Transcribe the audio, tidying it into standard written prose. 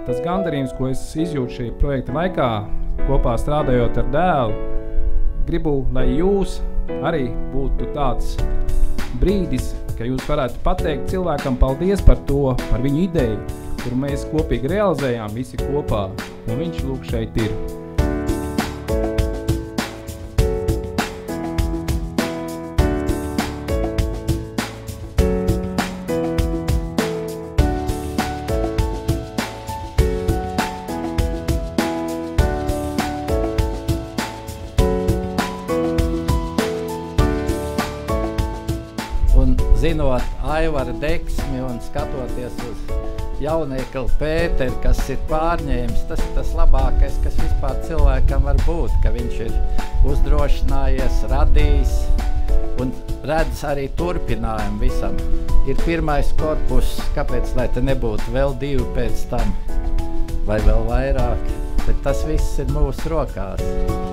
tas gandarījums, ko es izjūtu šī projekta laikā, kopā strādājot ar dēlu, gribu, lai jūs arī būtu tāds brīdis, ka jūs varētu pateikt cilvēkam paldies par to, par viņu ideju, kuru mēs kopīgi realizējām visi kopā, un viņš lūk šeit ir. Un zinot Aivara deksmi un skatoties uz jauniekli Pēteri, kas ir pārņēmis, tas ir tas labākais, kas vispār cilvēkam var būt, ka viņš ir uzdrošinājies, radījis un redz arī turpinājumu visam. Ir pirmais korpus, kāpēc, lai te nebūtu vēl 2 pēc tam, vai vēl vairāk, bet tas viss ir mūsu rokās.